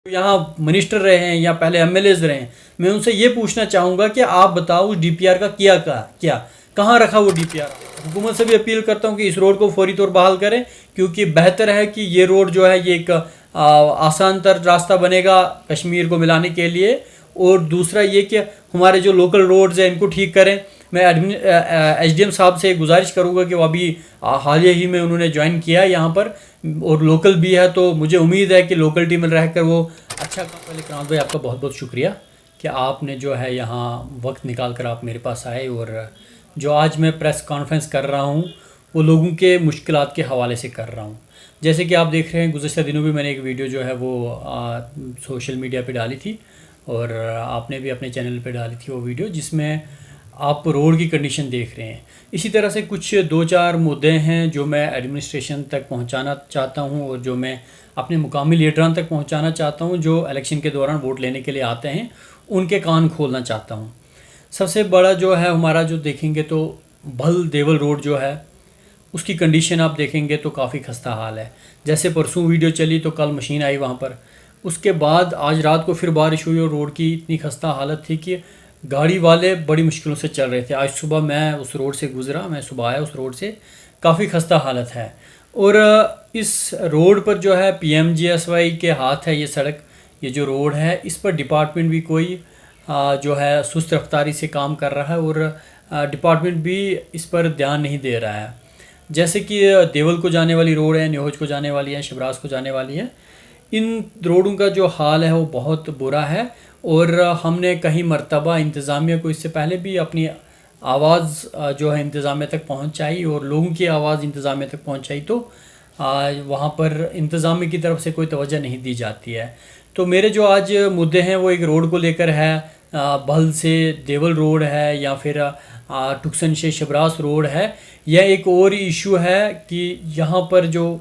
यहाँ मिनिस्टर रहे हैं या पहले एमएलएज रहे हैं, मैं उनसे ये पूछना चाहूँगा कि आप बताओ उस डीपीआर का क्या कहाँ रखा वो डीपीआर। हुकूमत से भी अपील करता हूँ कि इस रोड को फौरी तौर बहाल करें, क्योंकि बेहतर है कि ये रोड जो है ये एक आसान तर रास्ता बनेगा कश्मीर को मिलाने के लिए। और दूसरा ये कि हमारे जो लोकल रोड्स हैं इनको ठीक करें। मैं एसडीएम साहब से गुजारिश करूँगा कि वो अभी हाल ही में उन्होंने ज्वाइन किया है यहाँ पर और लोकल भी है, तो मुझे उम्मीद है कि लोकल टीम में रहकर वो अच्छा काम। पहले कराम भाई आपका बहुत बहुत शुक्रिया कि आपने जो है यहाँ वक्त निकाल कर आप मेरे पास आए, और जो आज मैं प्रेस कॉन्फ्रेंस कर रहा हूँ वो लोगों के मुश्किलात के हवाले से कर रहा हूँ। जैसे कि आप देख रहे हैं गुज़श्ता दिनों भी मैंने एक वीडियो जो है वो सोशल मीडिया पे डाली थी और आपने भी अपने चैनल पे डाली थी वो वीडियो, जिसमें आप रोड की कंडीशन देख रहे हैं। इसी तरह से कुछ 2-4 मुद्दे हैं जो मैं एडमिनिस्ट्रेशन तक पहुंचाना चाहता हूं और जो मैं अपने मुकामी लीडरान तक पहुंचाना चाहता हूं, जो इलेक्शन के दौरान वोट लेने के लिए आते हैं उनके कान खोलना चाहता हूं। सबसे बड़ा जो है हमारा जो देखेंगे तो भल देवल रोड जो है उसकी कंडीशन आप देखेंगे तो काफ़ी खस्ता हाल है। जैसे परसों वीडियो चली तो कल मशीन आई वहाँ पर, उसके बाद आज रात को फिर बारिश हुई और रोड की इतनी खस्ता हालत थी कि गाड़ी वाले बड़ी मुश्किलों से चल रहे थे। आज सुबह मैं उस रोड से गुज़रा, मैं सुबह आया उस रोड से, काफ़ी खस्ता हालत है। और इस रोड पर जो है पीएमजीएसवाई के हाथ है ये सड़क, ये जो रोड है इस पर डिपार्टमेंट भी कोई जो है सुस्त रफ्तारी से काम कर रहा है और डिपार्टमेंट भी इस पर ध्यान नहीं दे रहा है। जैसे कि देवल को जाने वाली रोड है, न्योज को जाने वाली है, शबराज को जाने वाली है, इन रोडों का जो हाल है वो बहुत बुरा है। और हमने कहीं मर्तबा इंतज़ामिया को इससे पहले भी अपनी आवाज़ जो है इंतज़ामिया तक पहुंचाई और लोगों की आवाज़ इंतज़ामिया तक पहुंचाई, तो वहाँ पर इंतज़ामिया की तरफ से कोई तवज्जो नहीं दी जाती है। तो मेरे जो आज मुद्दे हैं वो एक रोड को लेकर है, भल से देवल रोड है या फिर टुक्सन से शबरास रोड है। यह एक और इशू है कि यहाँ पर जो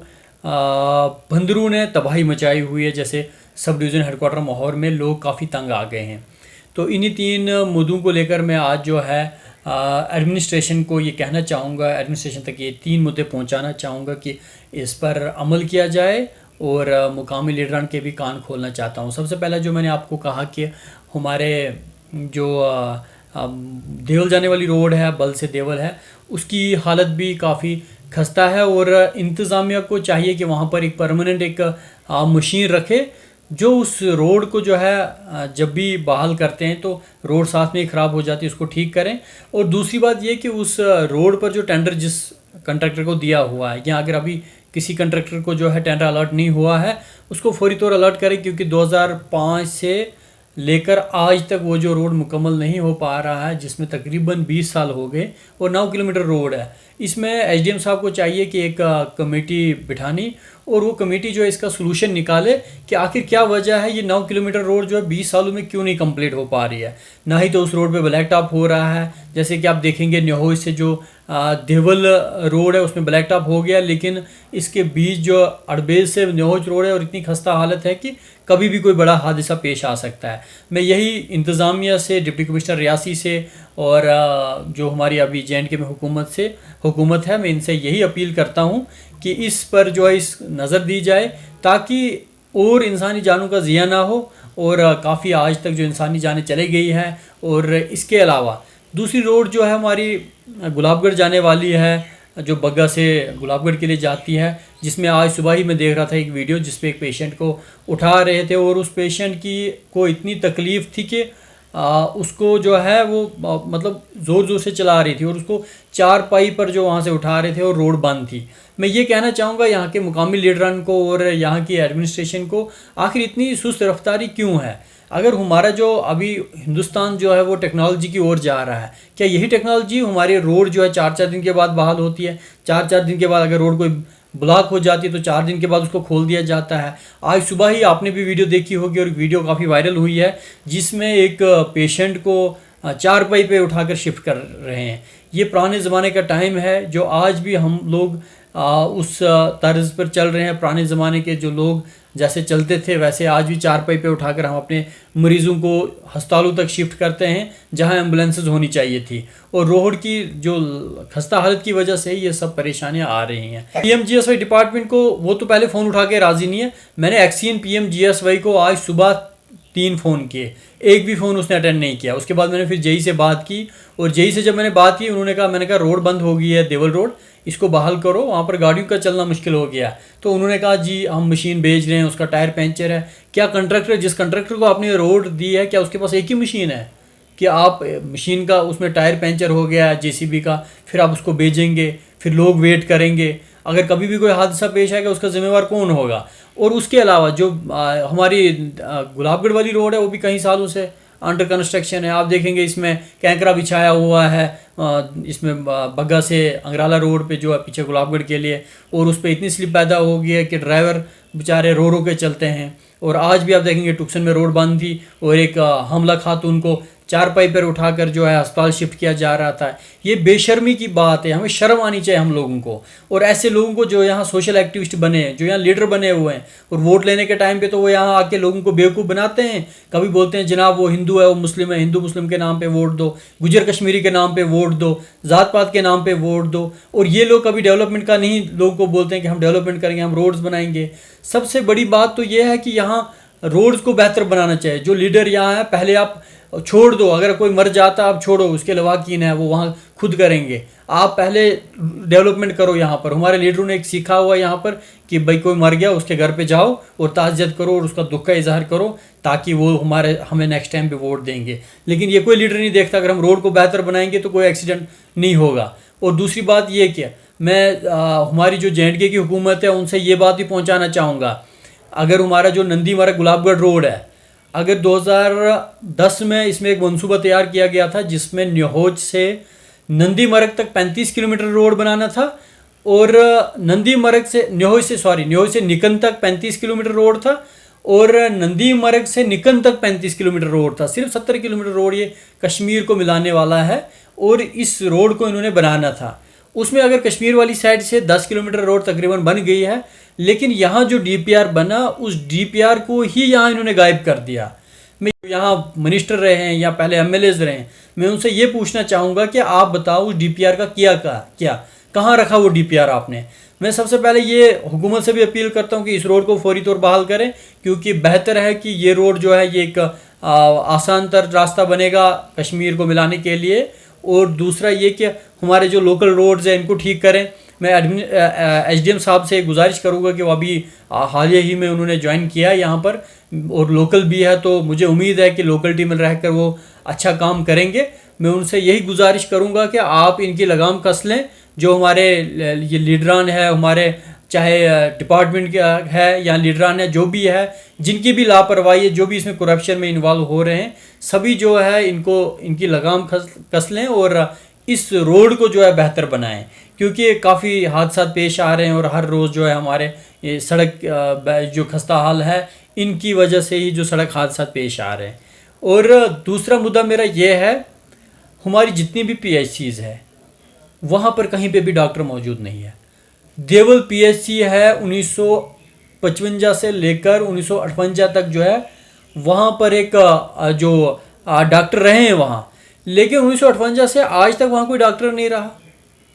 बंदरों ने तबाही मचाई हुई है, जैसे सब डिवीज़न हेडक्वार्टर माहौर में लोग काफ़ी तंग आ गए हैं। तो इन्हीं 3 मुद्दों को लेकर मैं आज जो है एडमिनिस्ट्रेशन को ये कहना चाहूँगा, एडमिनिस्ट्रेशन तक ये 3 मुद्दे पहुँचाना चाहूँगा कि इस पर अमल किया जाए और मुकामी लीडरान के भी कान खोलना चाहता हूँ। सबसे पहला जो मैंने आपको कहा कि हमारे जो देवल जाने वाली रोड है, बल से देवल है, उसकी हालत भी काफ़ी खस्ता है और इंतज़ामिया को चाहिए कि वहाँ पर एक परमानेंट एक मशीन रखे जो उस रोड को जो है जब भी बहाल करते हैं तो रोड साथ में ख़राब हो जाती है उसको ठीक करें। और दूसरी बात ये कि उस रोड पर जो टेंडर जिस कंट्रैक्टर को दिया हुआ है, या अगर अभी किसी कंट्रैक्टर को जो है टेंडर अलर्ट नहीं हुआ है उसको फौरी तौर अलर्ट करें, क्योंकि 2005 से लेकर आज तक वो जो रोड मुकम्मल नहीं हो पा रहा है, जिसमें तकरीबन 20 साल हो गए और 9 किलोमीटर रोड है। इसमें एसडीएम साहब को चाहिए कि एक कमेटी बिठानी और वो कमेटी जो है इसका सलूशन निकाले कि आखिर क्या वजह है ये 9 किलोमीटर रोड जो है 20 सालों में क्यों नहीं कंप्लीट हो पा रही है। ना ही तो उस रोड पे ब्लैक टॉप हो रहा है, जैसे कि आप देखेंगे न्योज से जो देवल रोड है उसमें ब्लैक टॉप हो गया, लेकिन इसके बीच जो अड़बेल से न्योज रोड है और इतनी खस्ता हालत है कि कभी भी कोई बड़ा हादसा पेश आ सकता है। मैं यही इंतज़ामिया से, डिप्टी कमिश्नर रियासी से और जो हमारी अभी जे.एंड.के में हुकूमत है, मैं इनसे यही अपील करता हूँ कि इस पर जो है इस नज़र दी जाए ताकि और इंसानी जानों का ज़िया ना हो। और काफ़ी आज तक जो इंसानी जानें चली गई हैं। और इसके अलावा दूसरी रोड जो है हमारी गुलाबगढ़ जाने वाली है, जो बग्गा से गुलाबगढ़ के लिए जाती है, जिसमें आज सुबह ही मैं देख रहा था एक वीडियो जिसपे एक पेशेंट को उठा रहे थे और उस पेशेंट की को इतनी तकलीफ़ थी कि उसको जो है वो मतलब ज़ोर ज़ोर से चला रही थी और उसको 4 पाई पर जो वहाँ से उठा रहे थे और रोड बंद थी। मैं ये कहना चाहूँगा यहाँ के मुकामी लीडरान को और यहाँ की एडमिनिस्ट्रेशन को, आखिर इतनी सुस्त रफ्तारी क्यों है? अगर हमारा जो अभी हिंदुस्तान जो है वो टेक्नोलॉजी की ओर जा रहा है, क्या यही टेक्नोलॉजी हमारी रोड जो है 4-4 दिन के बाद बहाल होती है? 4-4 दिन के बाद अगर रोड कोई ब्लॉक हो जाती है तो 4 दिन के बाद उसको खोल दिया जाता है। आज सुबह ही आपने भी वीडियो देखी होगी और वीडियो काफ़ी वायरल हुई है जिसमें एक पेशेंट को 4 पाई पे उठाकर शिफ्ट कर रहे हैं। ये पुराने ज़माने का टाइम है जो आज भी हम लोग उस तर्ज पर चल रहे हैं। पुराने ज़माने के जो लोग जैसे चलते थे वैसे आज भी चारपाई पे उठाकर हम अपने मरीजों को अस्पतालों तक शिफ्ट करते हैं जहां एम्बुलेंसेज होनी चाहिए थी। और रोड की जो खस्ता हालत की वजह से ये सब परेशानियां आ रही हैं। पीएमजीएसवाई डिपार्टमेंट को वो तो पहले फ़ोन उठा के राज़ी नहीं है। मैंने एक्सीएन पीएमजीएसवाई को आज सुबह 3 फ़ोन किए, एक भी फ़ोन उसने अटेंड नहीं किया। उसके बाद मैंने फिर जेई से बात की, और जेई से जब मैंने बात की मैंने कहा रोड बंद हो गई है देवल रोड, इसको बहाल करो, वहाँ पर गाड़ियों का चलना मुश्किल हो गया। तो उन्होंने कहा जी हम मशीन भेज रहे हैं, उसका टायर पंचर है। क्या कंट्रैक्टर, जिस कंट्रैक्टर को आपने रोड दी है, क्या उसके पास एक ही मशीन है कि आप मशीन का उसमें टायर पंचर हो गया जेसीबी का, फिर आप उसको भेजेंगे, फिर लोग वेट करेंगे, अगर कभी भी कोई हादसा पेश आएगा उसका जिम्मेवार कौन होगा? और उसके अलावा जो हमारी गुलाबगढ़ वाली रोड है वो भी कई सालों से अंडर कंस्ट्रक्शन है। आप देखेंगे इसमें कैंकरा बिछाया हुआ है, इसमें बग्गा से अंगराला रोड पे जो है पीछे गुलाबगढ़ के लिए, और उस पर इतनी स्लिप पैदा हो गई है कि ड्राइवर बेचारे रो रो के चलते हैं। और आज भी आप देखेंगे टुक्सन में रोड बंद थी और एक हमला खातून को चारपाई पर उठाकर जो है अस्पताल शिफ्ट किया जा रहा था। ये बेशर्मी की बात है, हमें शर्म आनी चाहिए हम लोगों को। और ऐसे लोगों को जो यहाँ सोशल एक्टिविस्ट बने हैं, जो यहाँ लीडर बने हुए हैं, और वोट लेने के टाइम पे तो वो यहाँ आके लोगों को बेवकूफ़ बनाते हैं। कभी बोलते हैं जनाब वो हिंदू है, वो मुस्लिम है, हिंदू मुस्लिम के नाम पे वोट दो, गुजर कश्मीरी के नाम पे वोट दो, ज़ात पात के नाम पे वोट दो। और ये लोग कभी डेवलपमेंट का नहीं, लोगों को बोलते हैं कि हम डेवलपमेंट करेंगे, हम रोड्स बनाएंगे। सबसे बड़ी बात तो ये है कि यहाँ रोड्स को बेहतर बनाना चाहिए। जो लीडर यहाँ है पहले आप छोड़ दो, अगर कोई मर जाता आप छोड़ो, उसके लवाकीन है वो वहाँ खुद करेंगे। आप पहले डेवलपमेंट करो यहाँ पर। हमारे लीडरों ने एक सीखा हुआ है यहाँ पर कि भाई कोई मर गया उसके घर पे जाओ और ताज़ियत करो और उसका दुख का इजहार करो, ताकि वो हमें नेक्स्ट टाइम पे वोट देंगे। लेकिन ये कोई लीडर नहीं देखता। अगर हम रोड को बेहतर बनाएंगे तो कोई एक्सीडेंट नहीं होगा। और दूसरी बात ये कि मैं हमारी जो JNK की हुकूमत है उनसे ये बात भी पहुँचाना चाहूँगा, अगर हमारा जो नंदी मार्ग गुलाबगढ़ रोड है, अगर 2010 में इसमें एक मनसूबा तैयार किया गया था जिसमें न्योहोज से नंदी मार्ग तक 35 किलोमीटर रोड बनाना था, और न्योहोज से निकन तक 35 किलोमीटर रोड था, और नंदी मार्ग से निकन तक 35 किलोमीटर रोड था। सिर्फ 70 किलोमीटर रोड ये कश्मीर को मिलाने वाला है, और इस रोड को इन्होंने बनाना था। उसमें अगर कश्मीर वाली साइड से 10 किलोमीटर रोड तकरीबन बन गई है, लेकिन यहाँ जो DPR बना उस DPR को ही यहाँ इन्होंने गायब कर दिया। मैं यहाँ मिनिस्टर रहे हैं या पहले MLAs रहे हैं, मैं उनसे ये पूछना चाहूँगा कि आप बताओ उस DPR का क्या कहाँ रखा वो DPR आपने? मैं सबसे पहले ये हुकूमत से भी अपील करता हूँ कि इस रोड को फौरी तौर बहाल करें, क्योंकि बेहतर है कि ये रोड जो है ये एक आसान तर रास्ता बनेगा कश्मीर को मिलाने के लिए। और दूसरा ये कि हमारे जो लोकल रोड्स हैं इनको ठीक करें। मैं SDM साहब से गुजारिश करूँगा कि वो अभी हाल ही में उन्होंने ज्वाइन किया है यहाँ पर, और लोकल भी है, तो मुझे उम्मीद है कि लोकल टीम में रहकर वो अच्छा काम करेंगे। मैं उनसे यही गुजारिश करूँगा कि आप इनकी लगाम कस लें। जो हमारे ये लीडरान है, हमारे चाहे डिपार्टमेंट का है या लीडरान है, जो भी है, जिनकी भी लापरवाही है, जो भी इसमें करप्शन में इन्वॉल्व हो रहे हैं, सभी जो है इनकी लगाम कस लें और इस रोड को जो है बेहतर बनाएं, क्योंकि काफ़ी हादसा पेश आ रहे हैं और हर रोज़ जो है हमारे ये सड़क जो खस्ता हाल है इनकी वजह से ही जो सड़क हादसा पेश आ रहे हैं। और दूसरा मुद्दा मेरा ये है, हमारी जितनी भी PHCs है वहाँ पर कहीं पे भी डॉक्टर मौजूद नहीं है। देवल PHC है 1955 से लेकर 1958 तक जो है वहाँ पर एक जो डॉक्टर रहे हैं वहाँ, लेकिन 1958 से आज तक वहाँ कोई डॉक्टर नहीं रहा।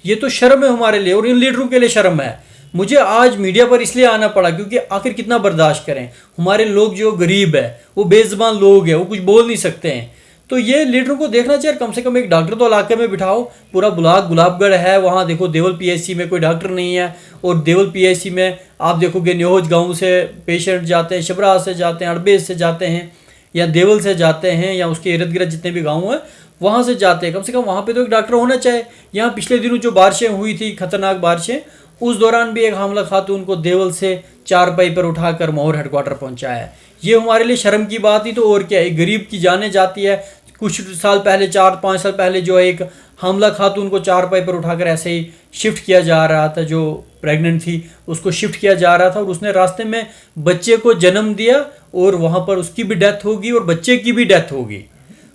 ये तो शर्म है हमारे लिए और इन लीडरों के लिए शर्म है। मुझे आज मीडिया पर इसलिए आना पड़ा क्योंकि आखिर कितना बर्दाश्त करें। हमारे लोग जो गरीब है, वो बेज़बान लोग हैं, वो कुछ बोल नहीं सकते हैं। तो ये लीडरों को देखना चाहिए, कम से कम एक डॉक्टर तो इलाके में बिठाओ। पूरा ब्लॉक गुलाबगढ़ है, वहाँ देखो देवल PHC में कोई डॉक्टर नहीं है, और देवल PHC में आप देखोगे न्योज गाँव से पेशेंट जाते हैं, शबरा से जाते हैं, अड़बेज से जाते हैं, या देवल से जाते हैं, या उसके इर्द गिर्द जितने भी गाँव हैं वहाँ से जाते हैं। कम से कम वहाँ पे तो एक डॉक्टर होना चाहिए। यहाँ पिछले दिनों जो बारिशें हुई थी, खतरनाक बारिशें, उस दौरान भी एक हमला खातून को देवल से चारपाई पर उठाकर मोहर हेडक्वार्टर पहुँचाया है। ये हमारे लिए शर्म की बात ही तो और क्या है। गरीब की जाने जाती है। कुछ साल पहले, 4-5 साल पहले जो है एक हमला खातून को चारपाई पर उठाकर ऐसे ही शिफ्ट किया जा रहा था, जो प्रेग्नेंट थी उसको शिफ्ट किया जा रहा था, और उसने रास्ते में बच्चे को जन्म दिया और वहाँ पर उसकी भी डेथ होगी और बच्चे की भी डेथ होगी।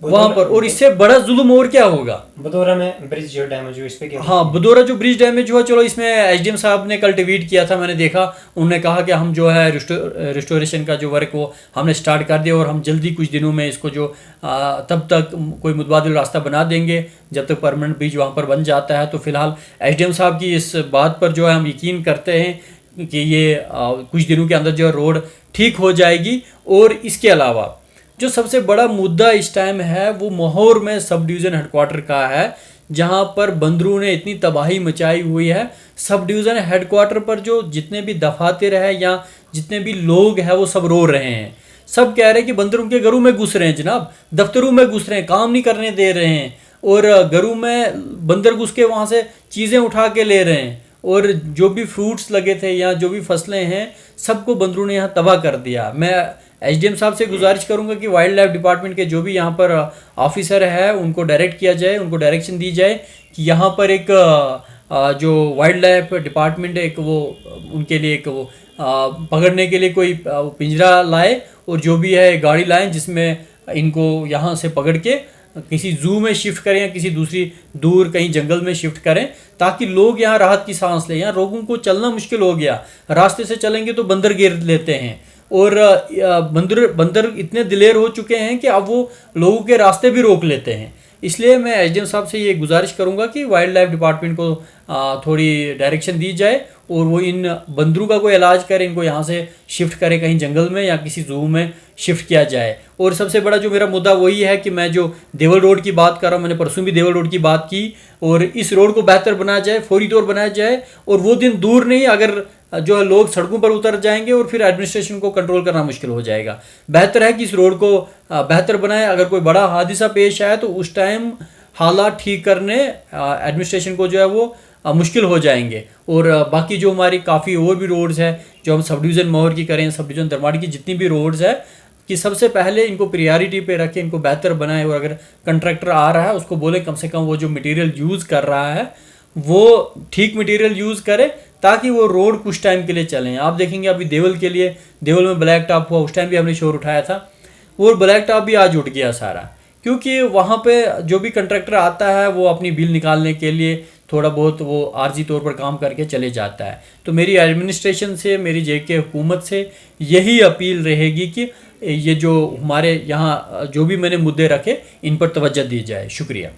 वहां पर, और इससे बड़ा जुल्म और क्या होगा। बदौरा में ब्रिज जो डैमेज हुआ, इस पे क्या? हाँ, बदौरा जो ब्रिज डैमेज हुआ, चलो इसमें एसडीएम साहब ने कल ट्वीट किया था, मैंने देखा, उन्होंने कहा कि हम जो है रिस्टोरेशन का जो वर्क वो हमने स्टार्ट कर दिया और हम जल्दी कुछ दिनों में इसको जो तब तक कोई मुतबादिल रास्ता बना देंगे जब तक परमानेंट ब्रिज वहाँ पर बन जाता है। तो फिलहाल एसडीएम साहब की इस बात पर जो है हम यकीन करते हैं कि ये कुछ दिनों के अंदर जो है रोड ठीक हो जाएगी। और इसके अलावा जो सबसे बड़ा मुद्दा इस टाइम है वो मोहर में सब डिवीज़न हेडक्वार्टर का है, जहां पर बंदरों ने इतनी तबाही मचाई हुई है। सब डिवीज़न हेडक्वार्टर पर जो जितने भी दफातर है या जितने भी लोग हैं वो सब रो रहे हैं, सब कह रहे हैं कि बंदर उनके घरों में घुस रहे हैं जनाब, दफ्तरों में घुस रहे हैं, काम नहीं करने दे रहे हैं, और घरों में बंदर घुस के वहाँ से चीज़ें उठा के ले रहे हैं, और जो भी फ्रूट्स लगे थे या जो भी फसलें हैं सबको बंदरों ने यहाँ तबाह कर दिया। मैं एसडीएम साहब से गुजारिश करूंगा कि वाइल्ड लाइफ डिपार्टमेंट के जो भी यहाँ पर ऑफिसर है उनको डायरेक्ट किया जाए, उनको डायरेक्शन दी जाए कि यहाँ पर एक जो वाइल्ड लाइफ डिपार्टमेंट है एक वो उनके लिए एक वो पकड़ने के लिए कोई पिंजरा लाए, और जो भी है गाड़ी लाएं जिसमें इनको यहाँ से पकड़ के किसी जू में शिफ्ट करें या किसी दूसरी दूर कहीं जंगल में शिफ्ट करें, ताकि लोग यहाँ राहत की सांस लें। यहाँ लोगों को चलना मुश्किल हो गया, रास्ते से चलेंगे तो बंदर घेर लेते हैं, और बंदर इतने दिलेर हो चुके हैं कि अब वो लोगों के रास्ते भी रोक लेते हैं। इसलिए मैं एसडीएम साहब से ये गुजारिश करूंगा कि वाइल्ड लाइफ डिपार्टमेंट को थोड़ी डायरेक्शन दी जाए और वो इन बंदरों का कोई इलाज करे, इनको यहाँ से शिफ्ट करे कहीं जंगल में या किसी जू में शिफ्ट किया जाए। और सबसे बड़ा जो मेरा मुद्दा वही है कि मैं जो देवल रोड की बात कर रहा हूँ, मैंने परसों भी देवल रोड की बात की, और इस रोड को बेहतर बनाया जाए, फौरी तौर बनाया जाए, और वो दिन दूर नहीं अगर जो है लोग सड़कों पर उतर जाएंगे और फिर एडमिनिस्ट्रेशन को कंट्रोल करना मुश्किल हो जाएगा। बेहतर है कि इस रोड को बेहतर बनाए, अगर कोई बड़ा हादसा पेश आए तो उस टाइम हालात ठीक करने एडमिनिस्ट्रेशन को जो है वो मुश्किल हो जाएंगे। और बाकी जो हमारी काफ़ी और भी रोड्स है जो हम सब डिवीज़न मोहर की करें, सब डिवीज़न दरमाड़ी की जितनी भी रोड्स है, कि सबसे पहले इनको प्रायोरिटी पे रखें, इनको बेहतर बनाएं, और अगर कंट्रैक्टर आ रहा है उसको बोले कम से कम वो जो मटेरियल यूज़ कर रहा है वो ठीक मटेरियल यूज़ करे, ताकि वो रोड कुछ टाइम के लिए चलें। आप देखेंगे अभी देवल के लिए, देवल में ब्लैक टॉप हुआ, उस टाइम भी हमने शोर उठाया था, वो ब्लैक टॉप भी आज उठ गया सारा, क्योंकि वहाँ पे जो भी कंट्रैक्टर आता है वो अपनी बिल निकालने के लिए थोड़ा बहुत वो आर्जी तौर पर काम करके चले जाता है। तो मेरी एडमिनिस्ट्रेशन से, मेरी जेके हुकूमत से यही अपील रहेगी कि ये जो हमारे यहाँ जो भी मैंने मुद्दे रखे इन पर तवज्जो दी जाए। शुक्रिया।